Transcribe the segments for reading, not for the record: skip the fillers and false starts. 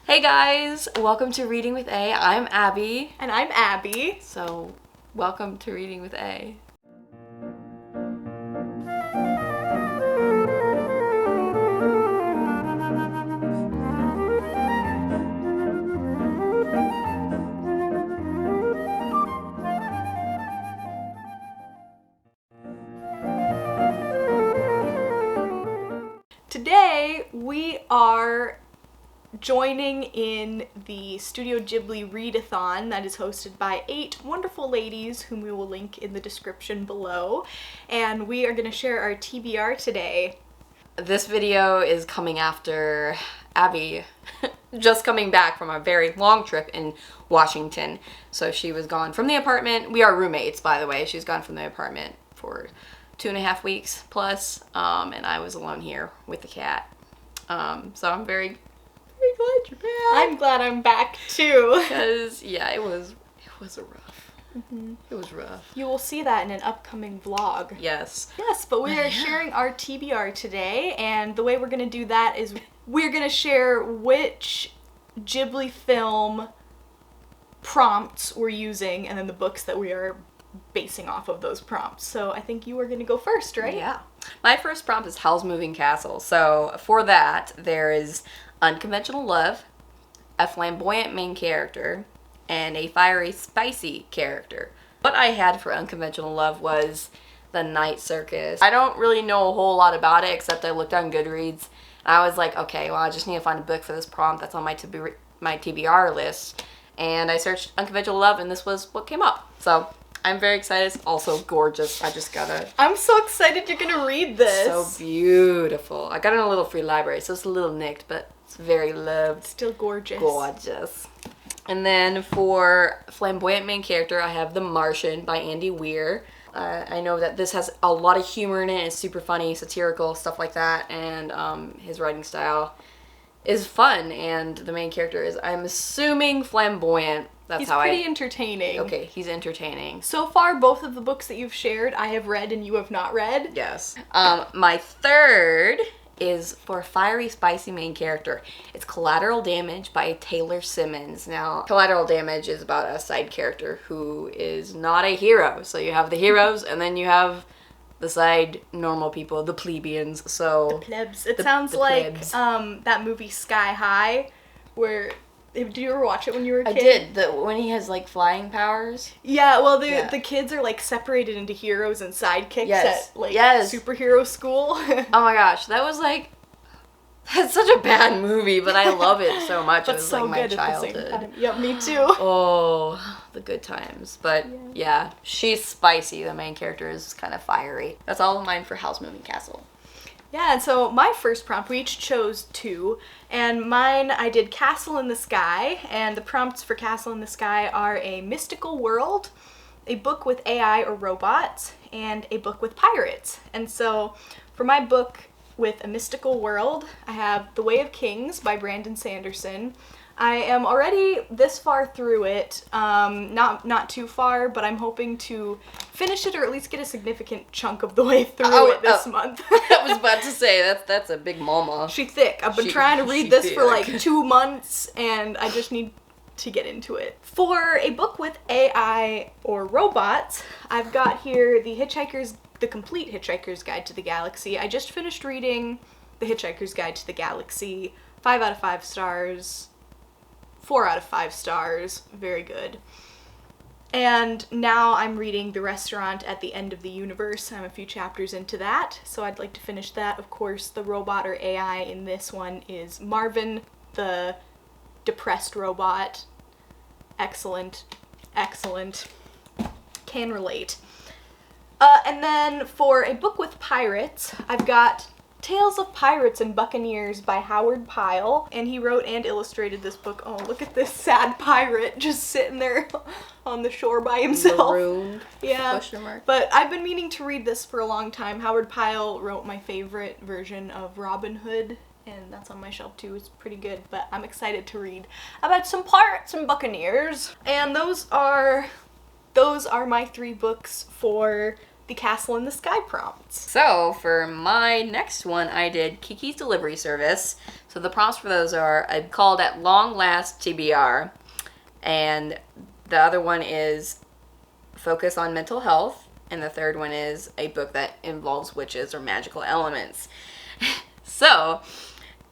Hey guys, welcome to Reading with A. I'm Abby. And I'm Abby. So, welcome to Reading with A. Today we are joining in the Studio Ghibli Readathon that is hosted by 8 wonderful ladies whom we will link in the description below. And we are going to share our TBR today. This video is coming after Abby just coming back from a very long trip in Washington. So she was gone from the apartment. We are roommates, by the way. She's gone from the apartment for 2.5 weeks plus, and I was alone here with the cat. So I'm very glad you're back. I'm glad I'm back too. Because, yeah, it was a rough. It was rough. You will see that in an upcoming vlog. Yes. Yes, but we are sharing our TBR today, and the way we're going to do that is we're going to share which Ghibli film prompts we're using and then the books that we are basing off of those prompts. So I think you are going to go first, right? Yeah. My first prompt is Howl's Moving Castle. So for that, there is unconventional love, a flamboyant main character, and a fiery, spicy character. What I had for unconventional love was the night circus. I don't really know a whole lot about it, except I looked on Goodreads. And I was like, okay, well, I just need to find a book for this prompt that's on my TBR list. And I searched unconventional love, and this was what came up. So I'm very excited. It's also gorgeous. I'm so excited you're gonna read this. So beautiful. I got it in a little free library, so it's a little nicked, but it's very loved. Still gorgeous. Gorgeous. And then for flamboyant main character, I have The Martian by Andy Weir. I know that this has a lot of humor in it. It's super funny, satirical, stuff like that, and his writing style is fun, and the main character is, I'm assuming, flamboyant. He's pretty entertaining. Okay, he's entertaining. So far, both of the books that you've shared, I have read and you have not read. Yes. My third is for a fiery, spicy main character. It's Collateral Damage by Taylor Simmons. Now, Collateral Damage is about a side character who is not a hero. So you have the heroes, and then you have the side normal people, the plebeians. So the plebs. It sounds like plebs. That movie Sky High, where... Did you ever watch it when you were a kid? I did. When he has, like, flying Yeah, well, the kids are, like, separated into heroes and sidekicks at, like, superhero school. Oh my gosh, that was, like, that's such a bad movie, but I love it so much. It was, so like, my good childhood. At the same time. Yep, me too. Oh, the good times. But, yeah, she's spicy. The main character is kind of fiery. That's all of mine for Howl's Moving Castle. Yeah, and so my first prompt, we each chose 2, and mine, I did Castle in the Sky, and the prompts for Castle in the Sky are a mystical world, a book with AI or robots, and a book with pirates. And so for my book with a mystical world, I have The Way of Kings by Brandon Sanderson. I am already this far through it, not too far, but I'm hoping to finish it or at least get a significant chunk of the way through it this month. I was about to say, that's a big mama. She's thick. I've been trying to read this for like 2 months, and I just need to get into it. For a book with AI or robots, I've got here The Complete Hitchhiker's Guide to the Galaxy. I just finished reading The Hitchhiker's Guide to the Galaxy. 5 out of 5 stars. 4 out of 5 stars. Very good. And now I'm reading The Restaurant at the End of the Universe. I'm a few chapters into that, so I'd like to finish that. Of course, the robot or AI in this one is Marvin, the depressed robot. Excellent. Excellent. Can relate. And then for a book with pirates, I've got Tales of Pirates and Buccaneers by Howard Pyle, and he wrote and illustrated this book. Oh, look at this sad pirate just sitting there on the shore by himself. Marooned? Yeah. Question mark. But I've been meaning to read this for a long time. Howard Pyle wrote my favorite version of Robin Hood, and that's on my shelf too. It's pretty good, but I'm excited to read about some pirates and buccaneers. And those are my 3 books for the Castle in the Sky prompts. So for my next one, I did Kiki's Delivery Service. So the prompts for those are, I called At Long Last TBR, and the other one is Focus on Mental Health, and the third one is a book that involves witches or magical elements. So,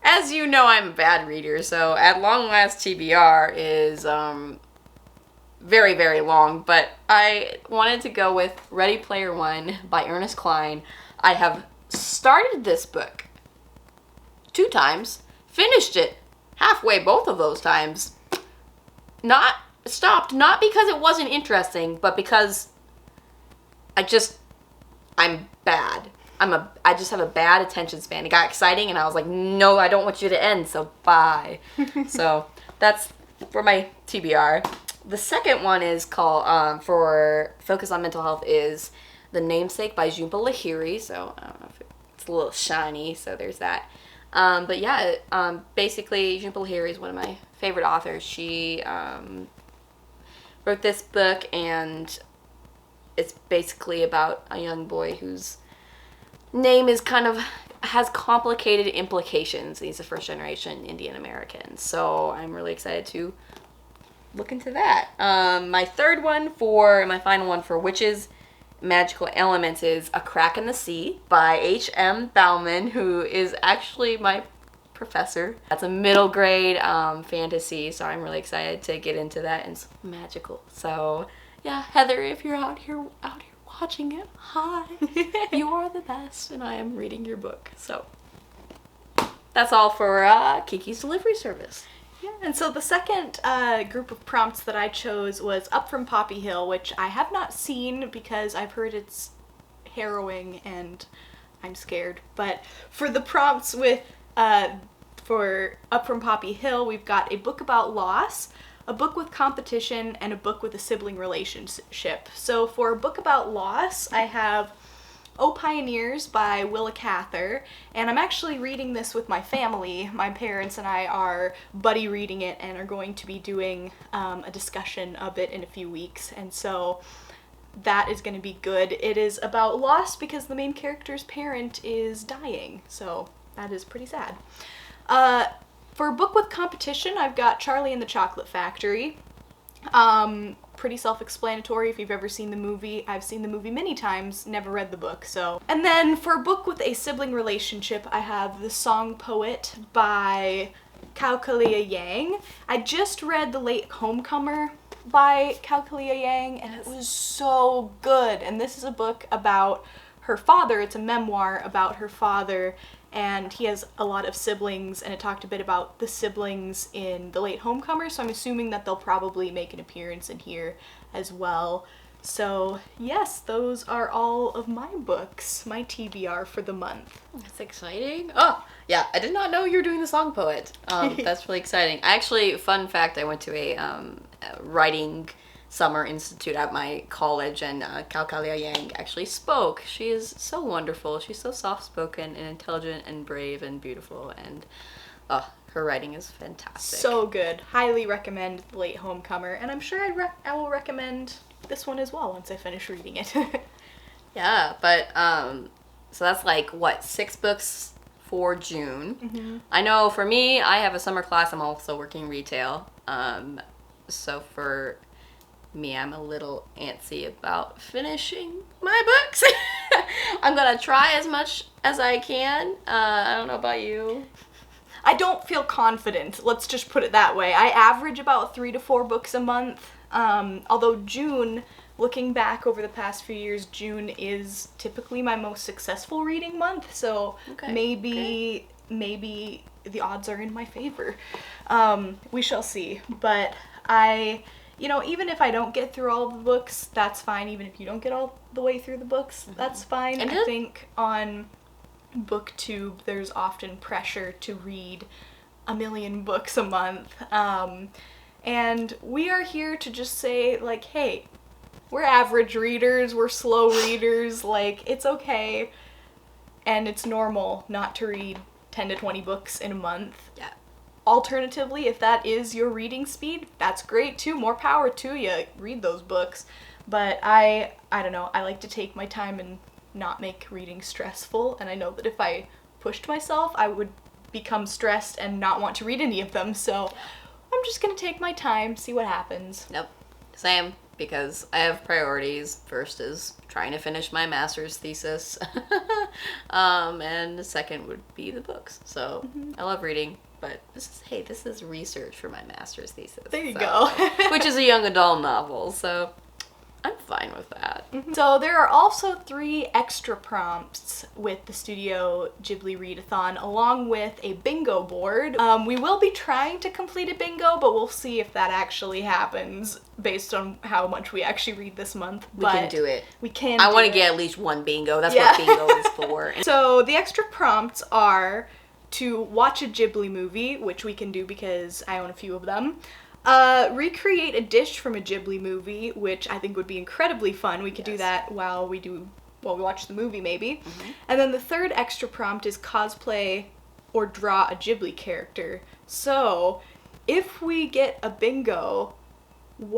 as you know, I'm a bad reader, so At Long Last TBR is very, very long, but I wanted to go with Ready Player One by Ernest Cline. I have started this book 2 times, finished it halfway both of those times, not stopped, not because it wasn't interesting, but because I'm bad. I just have a bad attention span. It got exciting and I was like, no, I don't want you to end, so bye. So that's for my TBR. The second one is called, for Focus on Mental Health, is The Namesake by Jhumpa Lahiri. So I don't know if it's a little shiny, so there's that. But yeah, basically Jhumpa Lahiri is one of my favorite authors. She wrote this book, and it's basically about a young boy whose name is has complicated implications. He's a first generation Indian American. So I'm really excited to look into that. My third one my final one for witches, magical elements is A Crack in the Sea by H.M. Bauman, who is actually my professor. That's a middle grade fantasy, so I'm really excited to get into that, and it's magical. So yeah, Heather, if you're out here watching it, hi. You are the best, and I am reading your book. So that's all for Kiki's Delivery Service. Yeah, and so the second group of prompts that I chose was Up from Poppy Hill, which I have not seen because I've heard it's harrowing and I'm scared. But for the prompts for Up from Poppy Hill, we've got a book about loss, a book with competition, and a book with a sibling relationship. So for a book about loss, I have Oh Pioneers by Willa Cather, and I'm actually reading this with my family. My parents and I are buddy reading it and are going to be doing a discussion of it in a few weeks, and so that is going to be good. It is about loss because the main character's parent is dying, so that is pretty sad. For a book with competition, I've got Charlie and the Chocolate Factory. Pretty self-explanatory if you've ever seen the movie. I've seen the movie many times, never read the book, so. And then for a book with a sibling relationship, I have The Song Poet by Kaukalia Yang. I just read The Late Homecomer by Kaukalia Yang, and it was so good. And this is a book about her father. It's a memoir about her father, and he has a lot of siblings, and it talked a bit about the siblings in The Late Homecomer, so I'm assuming that they'll probably make an appearance in here as well. So yes, those are all of my books, my TBR for the month. That's exciting. Oh, yeah, I did not know you were doing The Song Poet. That's really exciting. Actually, fun fact, I went to a writing summer institute at my college, and Kaukalia Yang actually spoke. She is so wonderful. She's so soft-spoken and intelligent and brave and beautiful, and her writing is fantastic. So good. Highly recommend The Late Homecomer, and I'm sure I will recommend this one as well once I finish reading it. Yeah, but so that's like, what, 6 books for June. Mm-hmm. I know for me, I have a summer class. I'm also working retail. So for me, I'm a little antsy about finishing my books. I'm gonna try as much as I can. I don't know about you. I don't feel confident, let's just put it that way. I average about 3 to 4 books a month, although June, looking back over the past few years, June is typically my most successful reading month, so maybe the odds are in my favor. We shall see, but even if I don't get through all of the books, that's fine. Even if you don't get all the way through the books, that's fine. I think on BookTube, there's often pressure to read 1 million books a month. And we are here to just say, like, hey, we're average readers, we're slow readers, like, it's okay. And it's normal not to read 10 to 20 books in a month. Yeah. Alternatively, if that is your reading speed, that's great too. More power to you. Read those books. But I don't know, I like to take my time and not make reading stressful, and I know that if I pushed myself, I would become stressed and not want to read any of them, so I'm just gonna take my time, see what happens. Nope. Same, because I have priorities. First is trying to finish my master's thesis, and the second would be the books. So I love reading, but this is research for my master's thesis. There you go. Which is a young adult novel, so I'm fine with that. So there are also 3 extra prompts with the Studio Ghibli Readathon, along with a bingo board. We will be trying to complete a bingo, but we'll see if that actually happens based on how much we actually read this month. We can do it. We can. I want to get at least one bingo. That's what bingo is for. So the extra prompts are to watch a Ghibli movie, which we can do because I own a few of them. Recreate a dish from a Ghibli movie, which I think would be incredibly fun. We could do that while we watch the movie, maybe. And then the third extra prompt is cosplay or draw a Ghibli character. So, if we get a bingo,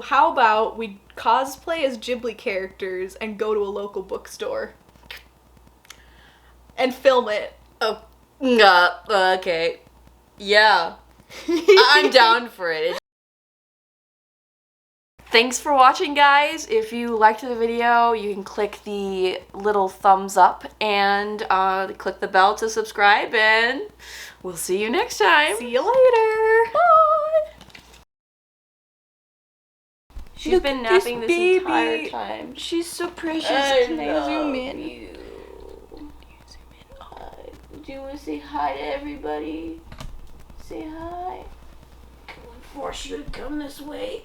how about we cosplay as Ghibli characters and go to a local bookstore and film it? Oh, okay. Yeah. I'm down for it. Thanks for watching, guys. If you liked the video, you can click the little thumbs up and click the bell to subscribe, and we'll see you next time. See you later. Bye. She's been napping this entire time. She's so precious. Can I zoom in? Do you want to say hi to everybody? Say hi. Can we force you to come this way?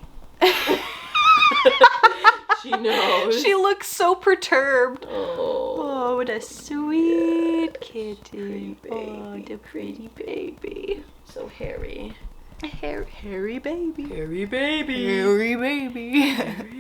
She knows. She looks so perturbed. Oh, what a sweet kitty. Oh, the pretty baby. So hairy. Hairy baby. Hairy baby. Hairy baby.